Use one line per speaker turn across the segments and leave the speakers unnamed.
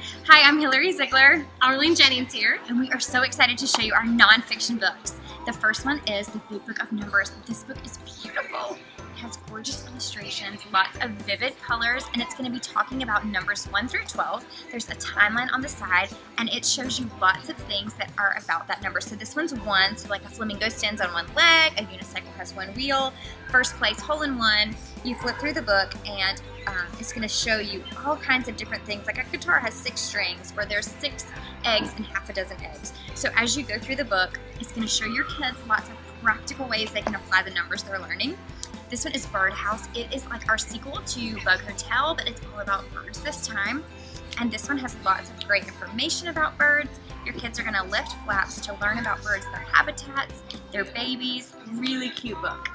Hi, I'm Hillary Ziegler,
Arlene Jennings here.
and we are so excited to show you our nonfiction books. The first one is The Big Book of Numbers. This book is beautiful. It has gorgeous illustrations, lots of vivid colors, and it's going to be talking about numbers 1 through 12. There's a timeline on the side, and it shows you lots of things that are about that number. So this one's 1, so like a flamingo stands on one leg, a unicycle has one wheel, first place, hole in one. You flip through the book, and it's going to show you all kinds of different things. Like a guitar has 6 strings, or there's 6 eggs and half a dozen eggs. So as you go through the book, it's going to show your kids lots of practical ways they can apply the numbers they're learning. This one is Birdhouse. It is like our sequel to Bug Hotel, but it's all about birds this time. And this one has lots of great information about birds. Your kids are going to lift flaps to learn about birds, their habitats, their babies. Really cute book.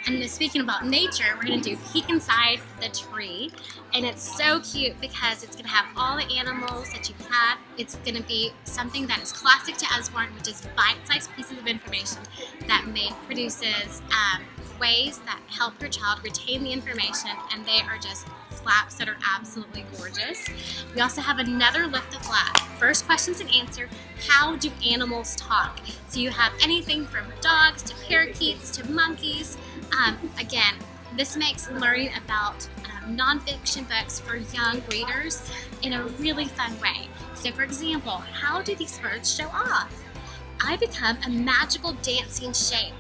And speaking about nature, we're going to do Peek Inside the Tree. And it's so cute because it's going to have all the animals that you have. It's going to be something that is classic to Usborne, which is bite-sized pieces of information that produces ways that help your child retain the information, and they are just flaps that are absolutely gorgeous. We also have another lift the flap. First questions and answer, how do animals talk? So you have anything from dogs to parakeets to monkeys. Again, this makes learning about nonfiction books for young readers in a really fun way. So for example, how do these birds show off? I become a magical dancing shape.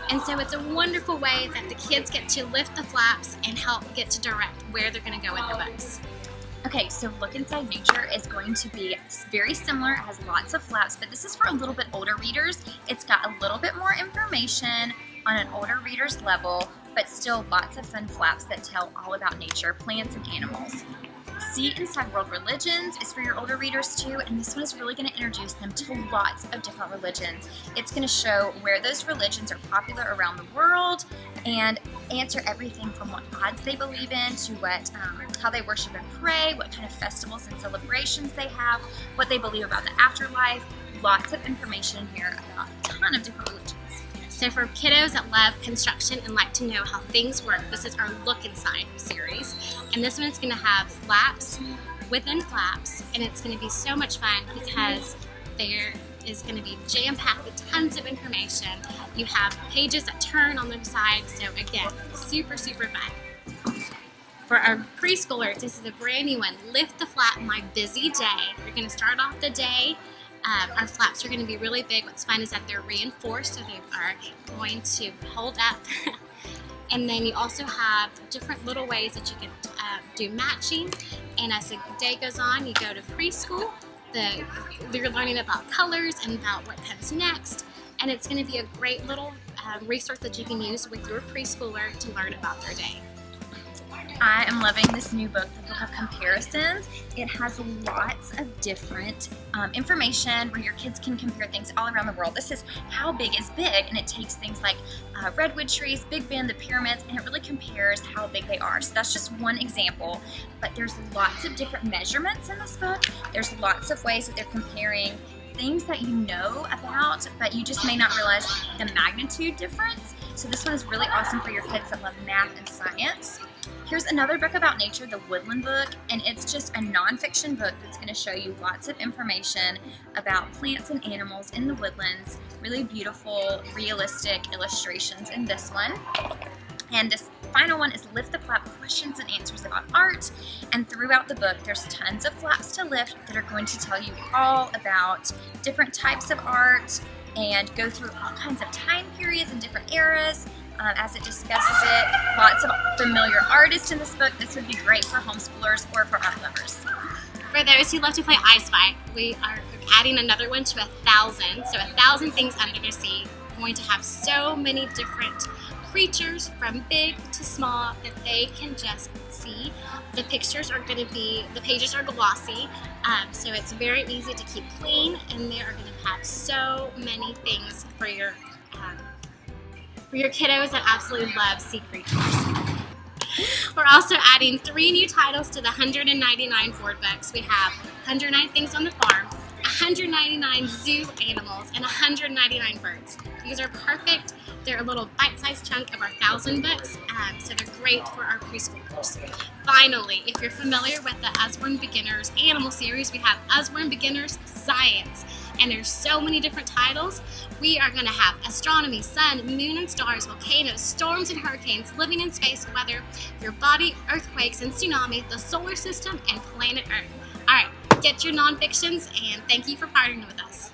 And so it's a wonderful way that the kids get to lift the flaps and help get to direct where they're going to go in the books.
Okay, so Look Inside Nature is going to be very similar. It has lots of flaps, but this is for a little bit older readers. It's got a little bit more information on an older reader's level, but still lots of fun flaps that tell all about nature, plants, and animals. See Inside World Religions is for your older readers too, and this one is really going to introduce them to lots of different religions. It's going to show where those religions are popular around the world and answer everything from what gods they believe in to how they worship and pray, what kind of festivals and celebrations they have, what they believe about the afterlife. Lots of information here about a ton of different religions.
So for kiddos that love construction and like to know how things work, this is our Look Inside series. And this one is going to have flaps within flaps, and it's going to be so much fun because there is going to be jam-packed with tons of information. You have pages that turn on the side, so again, super, super fun. For our preschoolers, this is a brand new one, Lift the Flap My Busy Day. You're going to start off the day. Our flaps are going to be really big. What's fun is that they're reinforced, so they are going to hold up. And then you also have different little ways that you can do matching. And as the day goes on, you go to preschool. You're learning about colors and about what comes next. And it's going to be a great little resource that you can use with your preschooler to learn about their day.
I am loving this new book, the Book of Comparisons. It has lots of different information where your kids can compare things all around the world. This is how big is big, and it takes things like redwood trees, Big Ben, the pyramids, and it really compares how big they are. So that's just one example, but there's lots of different measurements in this book. There's lots of ways that they're comparing things that you know about, but you just may not realize the magnitude difference. So this one is really awesome for your kids that love math and science. Here's another book about nature, the Woodland book, and it's just a nonfiction book that's going to show you lots of information about plants and animals in the woodlands. Really beautiful, realistic illustrations in this one. And this final one is Lift the Flap, questions and answers about art. And throughout the book, there's tons of flaps to lift that are going to tell you all about different types of art and go through all kinds of time periods and different eras. As it discusses it, lots of familiar artists in this book. This would be great for homeschoolers or for art lovers.
For those who love to play I Spy, we are adding another one to 1,000. So 1,000 things under the sea. We're going to have so many different creatures from big to small that they can just see. The pictures are going to be, the pages are glossy, so it's very easy to keep clean, and they are going to have so many things for your kiddos that absolutely love sea creatures. We're also adding 3 new titles to the 199 board books. We have 109 Things on the Farm, 199 Zoo Animals, and 199 Birds. These are perfect. They're a little bite-sized chunk of our 1,000 books, so they're great for our preschoolers. course. Finally, if you're familiar with the Usborne Beginners Animal Series, we have Usborne Beginners Science. And there's so many different titles. We are going to have astronomy, sun, moon and stars, volcanoes, storms and hurricanes, living in space, weather, your body, earthquakes and tsunami, the solar system, and planet Earth. All right, get your nonfictions, and thank you for partnering with us.